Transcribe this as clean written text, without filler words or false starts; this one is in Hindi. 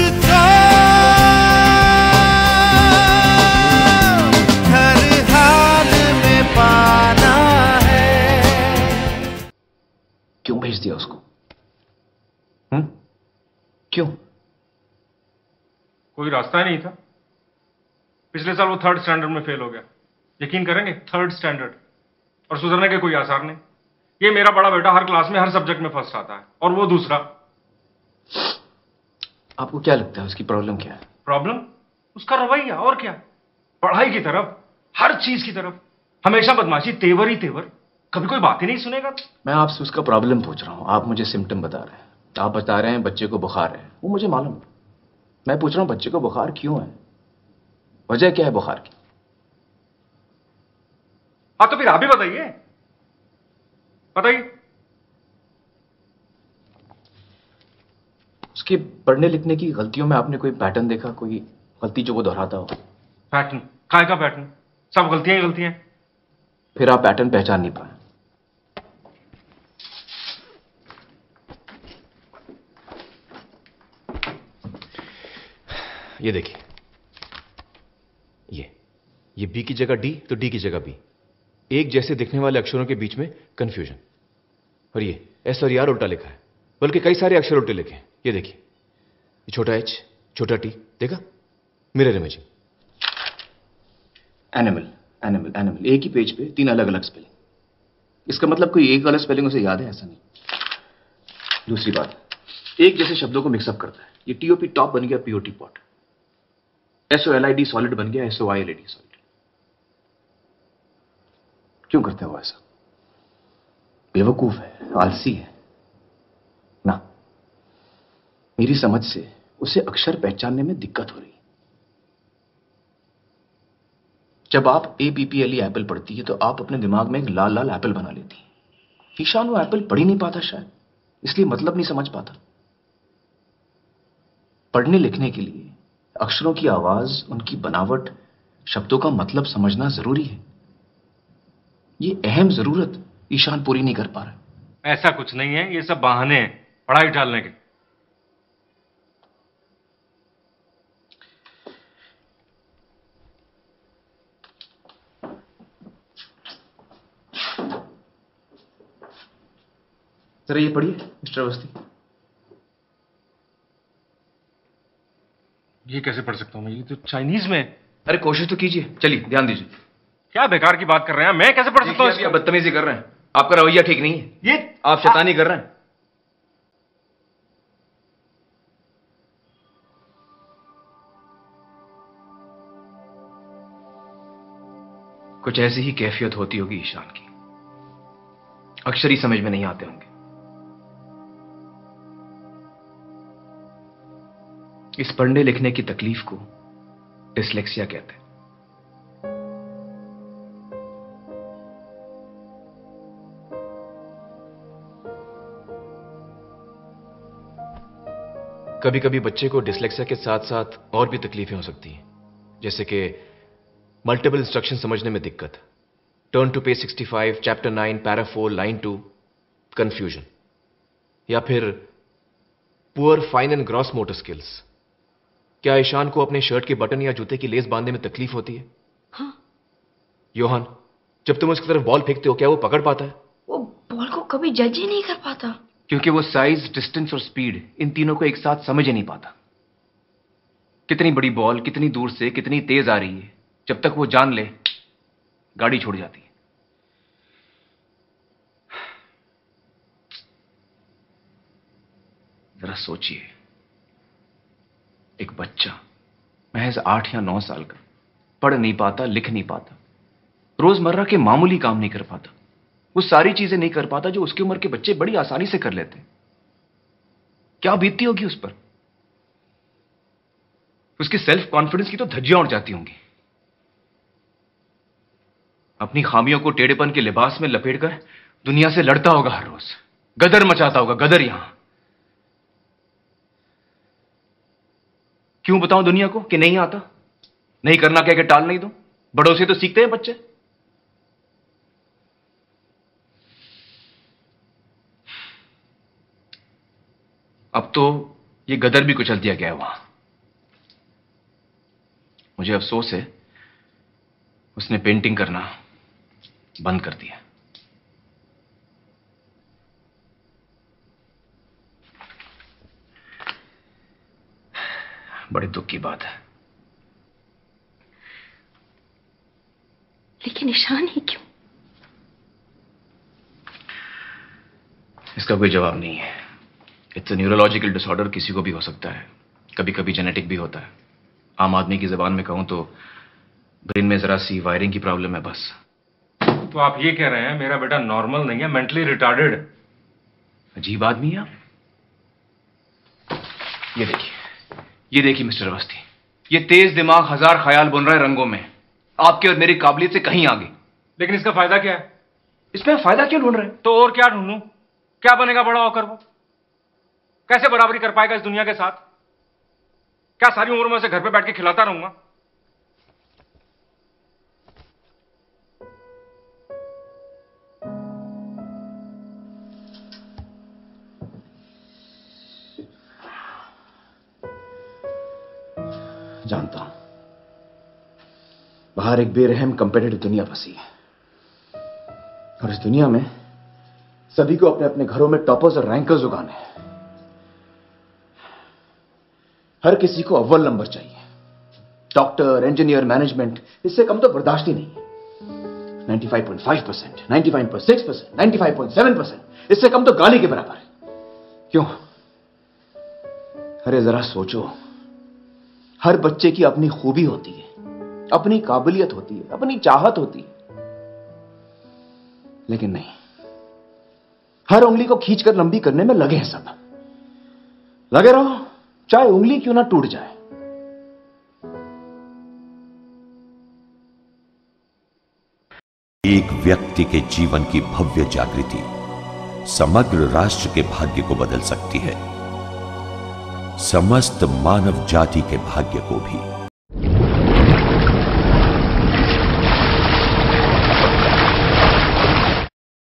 तुझको हर हाल में पाना है। क्यों भेज दिया उसको? क्यों? कोई रास्ता ही नहीं था। पिछले साल वो 3rd स्टैंडर्ड में फेल हो गया। यकीन करेंगे, 3rd स्टैंडर्ड, और सुधरने के कोई आसार नहीं। ये मेरा बड़ा बेटा हर क्लास में हर सब्जेक्ट में फर्स्ट आता है और वो दूसरा। आपको क्या लगता है उसकी प्रॉब्लम क्या है? प्रॉब्लम उसका रवैया, और क्या। पढ़ाई की तरफ, हर चीज की तरफ हमेशा बदमाशी, तेवर ही तेवर, कभी कोई बात ही नहीं सुनेगा। मैं आपसे उसका प्रॉब्लम पूछ रहा हूं, आप मुझे सिम्टम बता रहे हैं। आप बता रहे हैं बच्चे को बुखार है, वो मुझे मालूम है। मैं पूछ रहा हूं बच्चे को बुखार क्यों है, वजह क्या है बुखार की? हाँ तो फिर आप भी बताइए, बताइए। उसके पढ़ने लिखने की गलतियों में आपने कोई पैटर्न देखा, कोई गलती जो वो दोहराता हो? पैटर्न? काय का पैटर्न? सब गलतियां ही गलतियां। फिर आप पैटर्न पहचान नहीं पाए। ये देखिए, ये बी की जगह डी तो डी की जगह बी। एक जैसे दिखने वाले अक्षरों के बीच में कंफ्यूजन। और ये एस और आर उल्टा लिखा है, बल्कि कई सारे अक्षर उल्टे लिखे हैं। ये देखिए, ये छोटा एच, छोटा टी, देखा? Mirror imaging. Animal animal animal, एक ही पेज पे 3 अलग अलग स्पेलिंग। इसका मतलब कोई एक गलत स्पेलिंग उसे याद है, ऐसा नहीं। दूसरी बात, एक जैसे शब्दों को मिक्सअप करता है। ये टीओपी टॉप बन गया पीओटी पॉट, SOLID सॉलिड बन गया SOILD सॉलिड। क्यों करते हो ऐसा? बेवकूफ है, आलसी है ना? मेरी समझ से उसे अक्षर पहचानने में दिक्कत हो रही है। जब आप APPLE एप्पल पढ़ती है तो आप अपने दिमाग में एक लाल लाल एप्पल बना लेती है। ईशान वो एप्पल पढ़ ही नहीं पाता, शायद इसलिए मतलब नहीं समझ पाता। पढ़ने लिखने के लिए अक्षरों की आवाज, उनकी बनावट, शब्दों का मतलब समझना जरूरी है। ये अहम जरूरत ईशान पूरी नहीं कर पा रहा। ऐसा कुछ नहीं है, ये सब बहाने हैं पढ़ाई टालने के। जरा ये पढ़िए मिस्टर अवस्थी। ये कैसे पढ़ सकता हूं मैं? ये तो चाइनीज में है। अरे कोशिश तो कीजिए, चलिए ध्यान दीजिए। क्या बेकार की बात कर रहे हैं, मैं कैसे पढ़ सकता हूं इसको? बदतमीजी कर रहे हैं, आपका रवैया ठीक नहीं है। ये आप शैतानी कर रहे हैं। कुछ ऐसी ही कैफियत होती होगी ईशान की, अक्षर ही समझ में नहीं आते होंगे। इस पढ़ने लिखने की तकलीफ को डिसलेक्सिया कहते हैं। कभी कभी बच्चे को डिसलेक्सिया के साथ साथ और भी तकलीफें हो सकती हैं, जैसे कि मल्टीपल इंस्ट्रक्शन समझने में दिक्कत, turn to page 65, chapter 9, para 4, line 2, confusion, या फिर poor fine and gross motor skills. क्या ईशान को अपने शर्ट के बटन या जूते की लेस बांधने में तकलीफ होती है? हाँ। योहान, जब तुम उसकी तरफ बॉल फेंकते हो क्या वो पकड़ पाता है? वो बॉल को कभी जज ही नहीं कर पाता, क्योंकि वो साइज, डिस्टेंस और स्पीड, इन तीनों को एक साथ समझ ही नहीं पाता। कितनी बड़ी बॉल कितनी दूर से कितनी तेज आ रही है, जब तक वो जान ले, गाड़ी छोड़ जाती है। जरा सोचिए, एक बच्चा महज 8 या 9 साल का, पढ़ नहीं पाता, लिख नहीं पाता, रोजमर्रा के मामूली काम नहीं कर पाता, वो सारी चीजें नहीं कर पाता जो उसकी उम्र के बच्चे बड़ी आसानी से कर लेते हैं। क्या बीतती होगी उस पर? उसकी सेल्फ कॉन्फिडेंस की तो धज्जियां उड़ जाती होंगी। अपनी खामियों को टेढ़ेपन के लिबास में लपेटकर दुनिया से लड़ता होगा हर रोज, गदर मचाता होगा, गदर। यहां क्यों बताऊं दुनिया को कि नहीं आता, नहीं करना कह के टाल नहीं दो? बड़ों से तो सीखते हैं बच्चे। अब तो ये गदर भी कुचल दिया गया है वहां। मुझे अफसोस है उसने पेंटिंग करना बंद कर दिया। बड़े दुख की बात है। लेकिन ईशान ही क्यों? इसका कोई जवाब नहीं है। इट्स अ न्यूरोलॉजिकल डिसऑर्डर, किसी को भी हो सकता है, कभी कभी जेनेटिक भी होता है। आम आदमी की जबान में कहूं तो ब्रेन में जरा सी वायरिंग की प्रॉब्लम है बस। तो आप ये कह रहे हैं मेरा बेटा नॉर्मल नहीं है, मेंटली रिटार्डेड? अजीब आदमी है आप। ये देखिए मिस्टर अवस्थी, ये तेज दिमाग हजार ख्याल बुन रहा है रंगों में, आपके और मेरी काबिलियत से कहीं आगे। लेकिन इसका फायदा क्या है? इसमें फायदा क्यों ढूंढ रहे हैं? तो और क्या ढूंढूं? क्या बनेगा बड़ा होकर वो? कैसे बराबरी कर पाएगा इस दुनिया के साथ? क्या सारी उम्र में उसे घर पे बैठ के खिलाता रहूंगा? जानता हूं बाहर एक बेरहम कंपेटिटिव दुनिया बसी है, और इस दुनिया में सभी को अपने अपने घरों में टॉपर्स और रैंकर्स उगाने हैं। हर किसी को अव्वल नंबर चाहिए। डॉक्टर, इंजीनियर, मैनेजमेंट, इससे कम तो बर्दाश्त ही नहीं है। 95.5%, 95.6%, 95.7%, इससे कम तो गाली के बराबर है। क्यों? अरे जरा सोचो, हर बच्चे की अपनी खूबी होती है, अपनी काबिलियत होती है, अपनी चाहत होती है, लेकिन नहीं, हर उंगली को खींचकर लंबी करने में लगे हैं सब। लगे रहो, चाहे उंगली क्यों ना टूट जाए। एक व्यक्ति के जीवन की भव्य जागृति समग्र राष्ट्र के भाग्य को बदल सकती है, समस्त मानव जाति के भाग्य को भी।